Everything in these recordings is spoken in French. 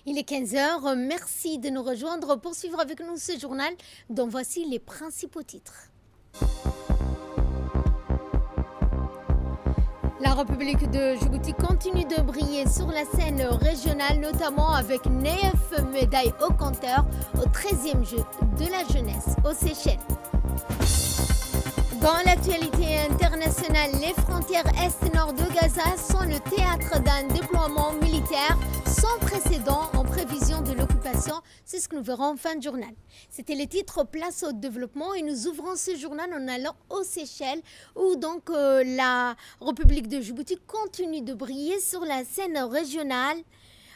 Il est 15 heures. Merci de nous rejoindre pour suivre avec nous ce journal dont voici les principaux titres. La République de Djibouti continue de briller sur la scène régionale, notamment avec 9 médailles au compteur au 13e jeu de la jeunesse aux Seychelles. Dans l'actualité internationale, les frontières est-nord de Gaza sont le théâtre d'un déploiement militaire sans précédent en prévision de l'occupation. C'est ce que nous verrons en fin de journal. C'était les titres Place au développement et nous ouvrons ce journal en allant aux Seychelles où donc la République de Djibouti continue de briller sur la scène régionale.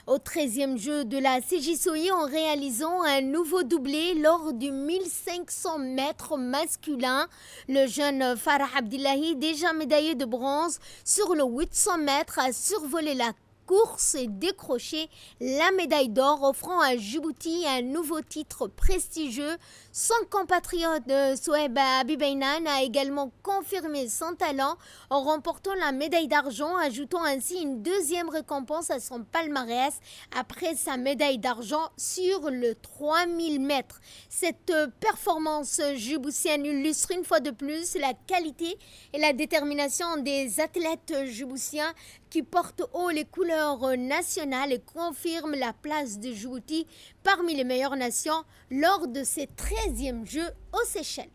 Au 13e jeu de la CJSOI en réalisant un nouveau doublé lors du 1500 mètres masculin. Le jeune Farah Abdillahi, déjà médaillé de bronze sur le 800 mètres, a survolé la course et décroché la médaille d'or, offrant à Djibouti un nouveau titre prestigieux. Son compatriote Souaib Abibeinan a également confirmé son talent en remportant la médaille d'argent, ajoutant ainsi une deuxième récompense à son palmarès après sa médaille d'argent sur le 3000 mètres. Cette performance djiboutienne illustre une fois de plus la qualité et la détermination des athlètes djiboutiens qui portent haut les couleurs nationales et confirment la place de Djibouti parmi les meilleures nations lors de ces 13e Jeux aux Seychelles.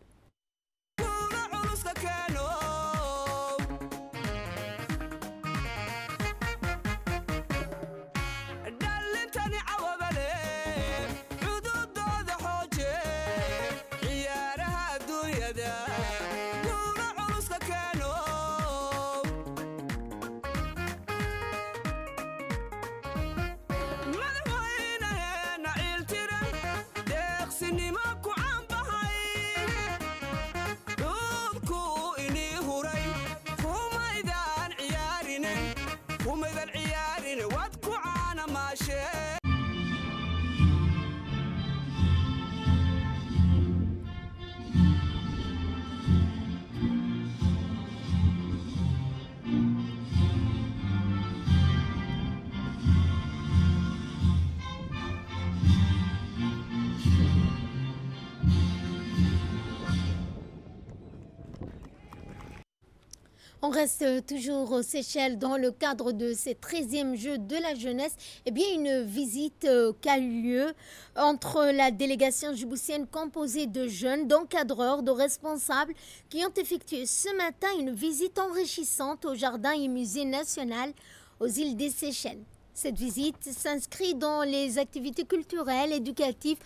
On reste toujours aux Seychelles dans le cadre de ces 13e Jeux de la jeunesse. Eh bien, une visite qui a eu lieu entre la délégation djiboutienne composée de jeunes, d'encadreurs, de responsables qui ont effectué ce matin une visite enrichissante au jardin et musée national aux îles des Seychelles. Cette visite s'inscrit dans les activités culturelles, éducatives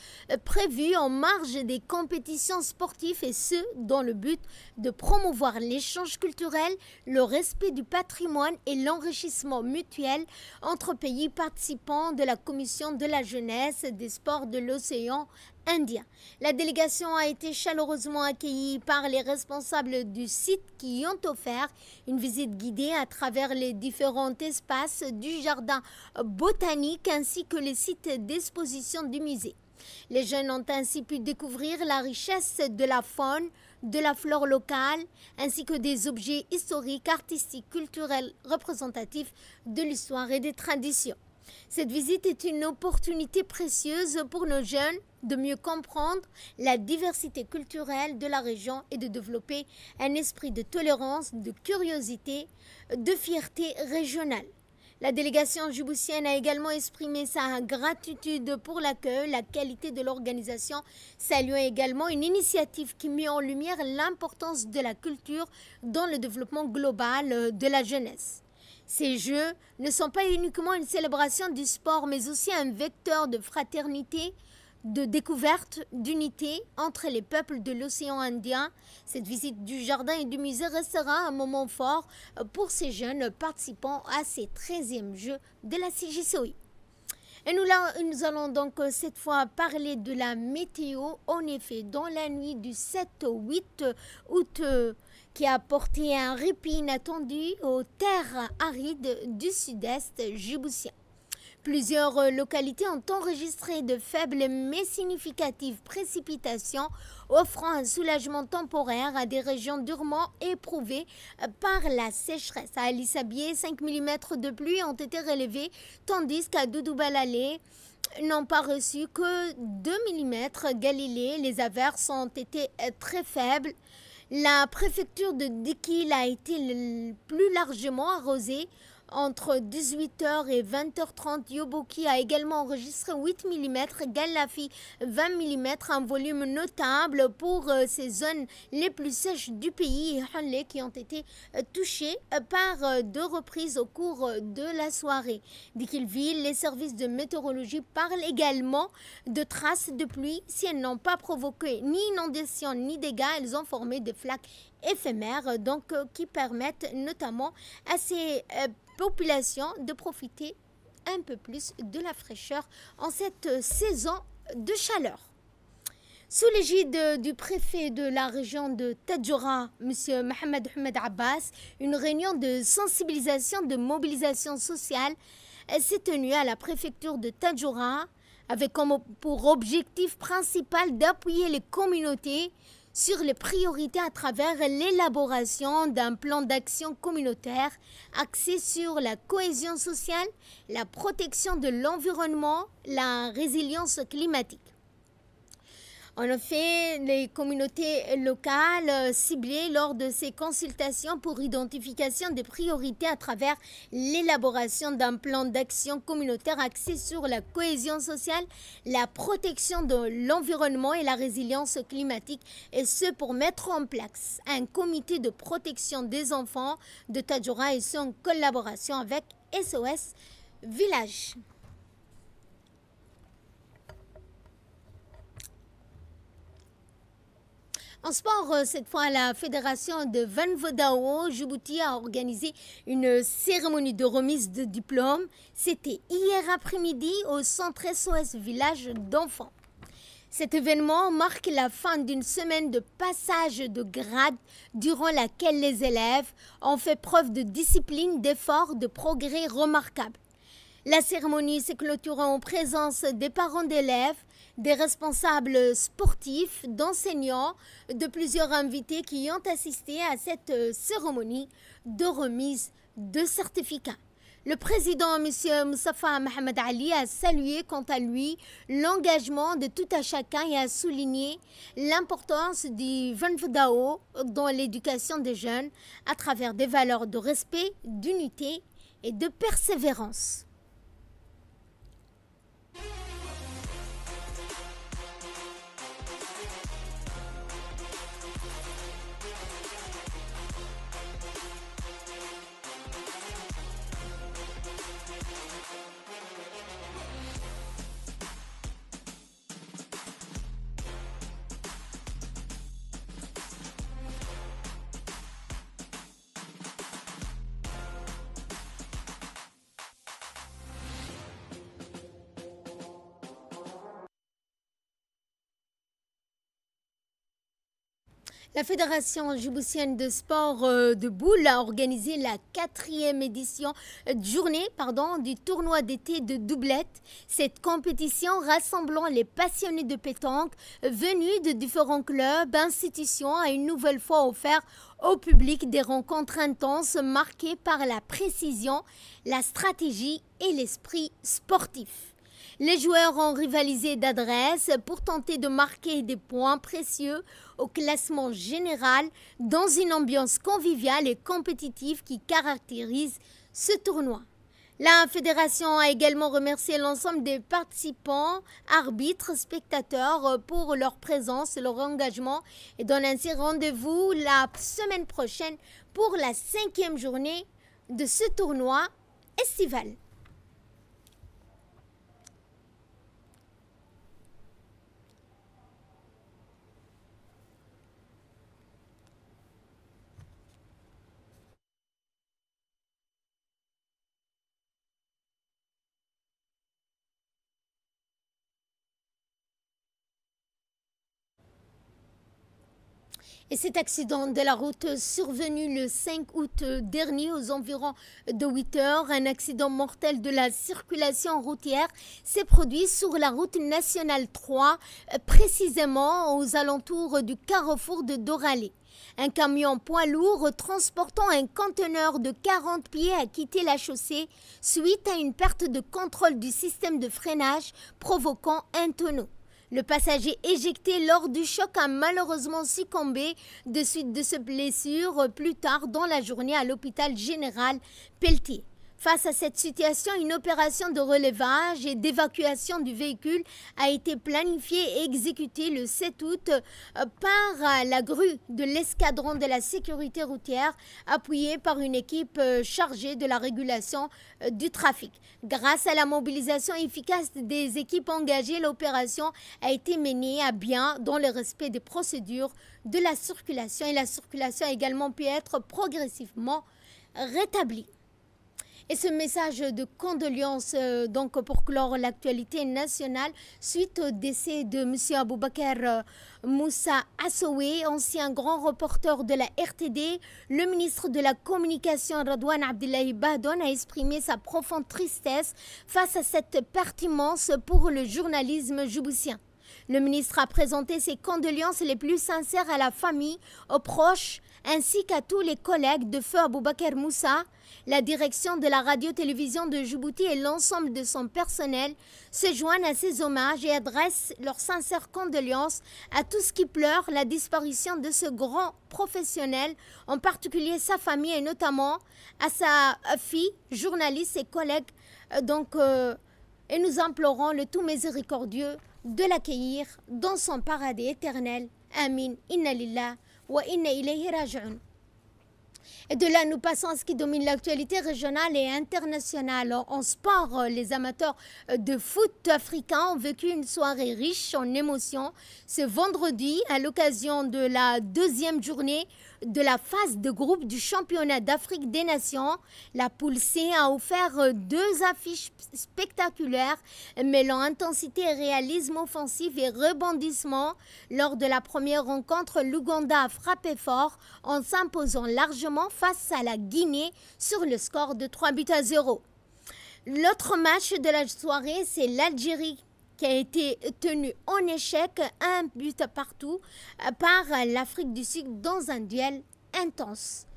prévues en marge des compétitions sportives et ce, dans le but de promouvoir l'échange culturel, le respect du patrimoine et l'enrichissement mutuel entre pays participants de la Commission de la jeunesse des sports de l'océan Indien. La délégation a été chaleureusement accueillie par les responsables du site qui ont offert une visite guidée à travers les différents espaces du jardin botanique ainsi que les sites d'exposition du musée. Les jeunes ont ainsi pu découvrir la richesse de la faune, de la flore locale, ainsi que des objets historiques, artistiques, culturels représentatifs de l'histoire et des traditions. Cette visite est une opportunité précieuse pour nos jeunes de mieux comprendre la diversité culturelle de la région et de développer un esprit de tolérance, de curiosité, de fierté régionale. La délégation djiboutienne a également exprimé sa gratitude pour l'accueil, la qualité de l'organisation, saluant également une initiative qui met en lumière l'importance de la culture dans le développement global de la jeunesse. Ces Jeux ne sont pas uniquement une célébration du sport, mais aussi un vecteur de fraternité, de découverte, d'unité entre les peuples de l'océan Indien. Cette visite du jardin et du musée restera un moment fort pour ces jeunes participants à ces 13e Jeux de la CJSOI. Et nous allons donc cette fois parler de la météo. En effet, dans la nuit du 7 au 8 août, qui a apporté un répit inattendu aux terres arides du sud-est djiboutien. Plusieurs localités ont enregistré de faibles mais significatives précipitations, offrant un soulagement temporaire à des régions durement éprouvées par la sécheresse. À Ali Sabieh, 5 mm de pluie ont été relevés, tandis qu'à Doudou Balalé, n'ont pas reçu que 2 mm. Galilée, les averses ont été très faibles. La préfecture de Dikil a été plus largement arrosée. Entre 18h et 20h30, Yoboki a également enregistré 8 mm, Galafi 20 mm, un volume notable pour ces zones les plus sèches du pays, et Hanlé qui ont été touchées par deux reprises au cours de la soirée. Dikilville, les services de météorologie parlent également de traces de pluie. Si elles n'ont pas provoqué ni inondation ni dégâts, elles ont formé des flaques éphémères, donc qui permettent notamment à ces population de profiter un peu plus de la fraîcheur en cette saison de chaleur. Sous l'égide du préfet de la région de Tadjoura, M. Mohamed Ahmed Abbas, une réunion de sensibilisation de mobilisation sociale s'est tenue à la préfecture de Tadjoura avec comme pour objectif principal d'appuyer les communautés sur les priorités à travers l'élaboration d'un plan d'action communautaire axé sur la cohésion sociale, la protection de l'environnement, la résilience climatique. En effet, les communautés locales ciblées lors de ces consultations pour identification des priorités à travers l'élaboration d'un plan d'action communautaire axé sur la cohésion sociale, la protection de l'environnement et la résilience climatique, et ce pour mettre en place un comité de protection des enfants de Tadjoura et ce en collaboration avec SOS Village. En sport, cette fois, la fédération de Van Vodao Djibouti a organisé une cérémonie de remise de diplôme. C'était hier après-midi au centre SOS Village d'enfants. Cet événement marque la fin d'une semaine de passage de grade durant laquelle les élèves ont fait preuve de discipline, d'effort, de progrès remarquables. La cérémonie s'est clôturée en présence des parents d'élèves, des responsables sportifs, d'enseignants, de plusieurs invités qui ont assisté à cette cérémonie de remise de certificats. Le président, M. Moustapha Mohamed Ali, a salué quant à lui l'engagement de tout un chacun et a souligné l'importance du Vanfdao dans l'éducation des jeunes à travers des valeurs de respect, d'unité et de persévérance. La Fédération djiboutienne de sport de boules a organisé la 4e édition journée du tournoi d'été de doublette. Cette compétition rassemblant les passionnés de pétanque venus de différents clubs, institutions a une nouvelle fois offert au public des rencontres intenses marquées par la précision, la stratégie et l'esprit sportif. Les joueurs ont rivalisé d'adresse pour tenter de marquer des points précieux au classement général dans une ambiance conviviale et compétitive qui caractérise ce tournoi. La fédération a également remercié l'ensemble des participants, arbitres, spectateurs pour leur présence et leur engagement et donne ainsi rendez-vous la semaine prochaine pour la 5e journée de ce tournoi estival. Et cet accident de la route survenu le 5 août dernier aux environs de 8 heures, un accident mortel de la circulation routière s'est produit sur la route nationale 3, précisément aux alentours du carrefour de Doralé. Un camion poids lourd transportant un conteneur de 40 pieds a quitté la chaussée suite à une perte de contrôle du système de freinage provoquant un tonneau. Le passager éjecté lors du choc a malheureusement succombé de suite de ses blessures plus tard dans la journée à l'hôpital général Pelletier. Face à cette situation, une opération de relevage et d'évacuation du véhicule a été planifiée et exécutée le 7 août par la grue de l'escadron de la sécurité routière, appuyée par une équipe chargée de la régulation du trafic. Grâce à la mobilisation efficace des équipes engagées, l'opération a été menée à bien dans le respect des procédures de la circulation et la circulation a également pu être progressivement rétablie. Et ce message de condoléances donc pour clore l'actualité nationale suite au décès de M. Aboubakar Moussa Assoué, ancien grand reporter de la RTD, le ministre de la Communication Radouane Abdullahi Bahdon a exprimé sa profonde tristesse face à cette pertinence pour le journalisme djiboutien. Le ministre a présenté ses condoléances les plus sincères à la famille, aux proches, ainsi qu'à tous les collègues de feu Aboubakar Moussa. La direction de la radio-télévision de Djibouti et l'ensemble de son personnel se joignent à ces hommages et adressent leurs sincères condoléances à tous qui pleurent la disparition de ce grand professionnel, en particulier sa famille et notamment à sa fille, journaliste et collègue. Et nous implorons le tout miséricordieux de l'accueillir dans son paradis éternel. Amin. Inna lillah wa inna ilayhi raji'un. Et de là, nous passons à ce qui domine l'actualité régionale et internationale. En sport, les amateurs de foot africains ont vécu une soirée riche en émotions ce vendredi à l'occasion de la deuxième journée de la phase de groupe du championnat d'Afrique des Nations. La poule C a offert deux affiches spectaculaires mêlant intensité et réalisme offensif et rebondissement. Lors de la première rencontre, l'Ouganda a frappé fort en s'imposant largement face à la Guinée sur le score de 3-0. L'autre match de la soirée, c'est l'Algérie qui a été tenu en échec, 1-partout par l'Afrique du Sud dans un duel intense.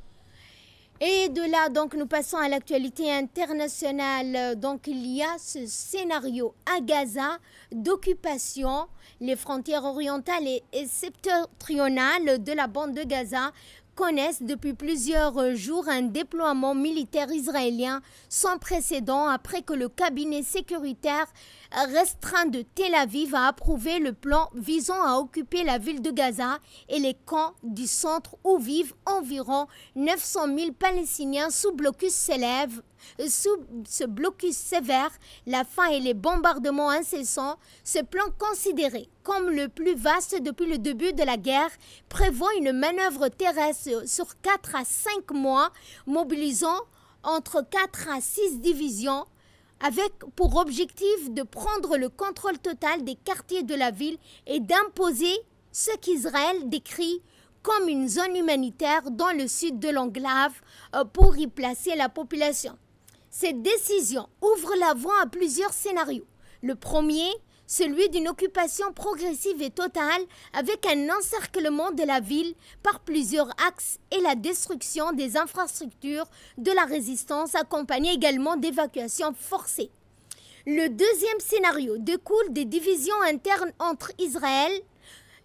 Et de là, donc, nous passons à l'actualité internationale. Donc, il y a ce scénario à Gaza d'occupation. Les frontières orientales et septentrionales de la bande de Gaza connaissent depuis plusieurs jours un déploiement militaire israélien sans précédent après que le cabinet sécuritaire restreint de Tel Aviv a approuvé le plan visant à occuper la ville de Gaza et les camps du centre où vivent environ 900 000 Palestiniens sous ce blocus sévère, la faim et les bombardements incessants. Ce plan, considéré comme le plus vaste depuis le début de la guerre, prévoit une manœuvre terrestre sur 4 à 5 mois, mobilisant entre 4 à 6 divisions, avec pour objectif de prendre le contrôle total des quartiers de la ville et d'imposer ce qu'Israël décrit comme une zone humanitaire dans le sud de l'enclave pour y placer la population. Cette décision ouvre la voie à plusieurs scénarios. Le premier, celui d'une occupation progressive et totale avec un encerclement de la ville par plusieurs axes et la destruction des infrastructures de la résistance accompagnée également d'évacuations forcées. Le deuxième scénario découle des divisions internes entre Israël.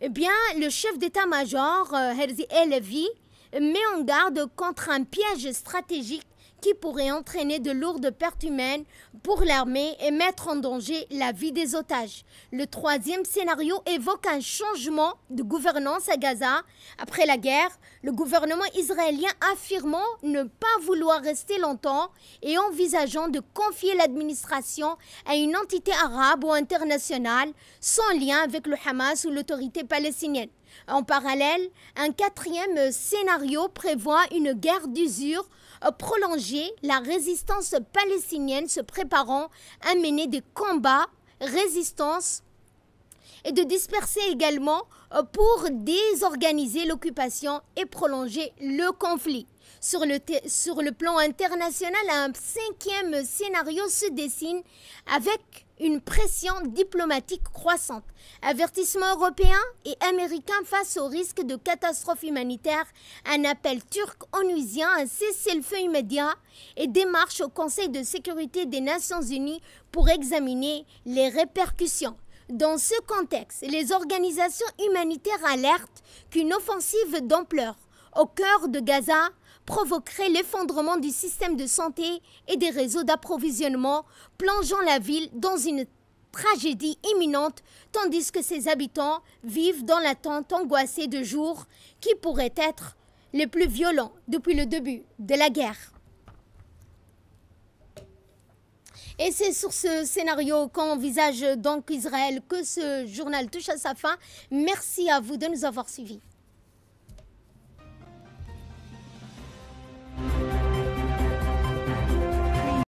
Le chef d'état-major, Herzi Halevi, met en garde contre un piège stratégique qui pourrait entraîner de lourdes pertes humaines pour l'armée et mettre en danger la vie des otages. Le troisième scénario évoque un changement de gouvernance à Gaza. Après la guerre, le gouvernement israélien affirmant ne pas vouloir rester longtemps et envisageant de confier l'administration à une entité arabe ou internationale sans lien avec le Hamas ou l'autorité palestinienne. En parallèle, un quatrième scénario prévoit une guerre d'usure prolongée, la résistance palestinienne se préparant à mener des combats résistance et de disperser également pour désorganiser l'occupation et prolonger le conflit. Sur le plan international, un cinquième scénario se dessine avec une pression diplomatique croissante. Avertissement européen et américain face au risque de catastrophe humanitaire, un appel turc onusien, un cessez-le-feu immédiat et démarche au Conseil de sécurité des Nations Unies pour examiner les répercussions. Dans ce contexte, les organisations humanitaires alertent qu'une offensive d'ampleur au cœur de Gaza provoquerait l'effondrement du système de santé et des réseaux d'approvisionnement, plongeant la ville dans une tragédie imminente, tandis que ses habitants vivent dans l'attente angoissée de jours qui pourraient être les plus violents depuis le début de la guerre. Et c'est sur ce scénario qu'envisage donc Israël que ce journal touche à sa fin. Merci à vous de nous avoir suivis.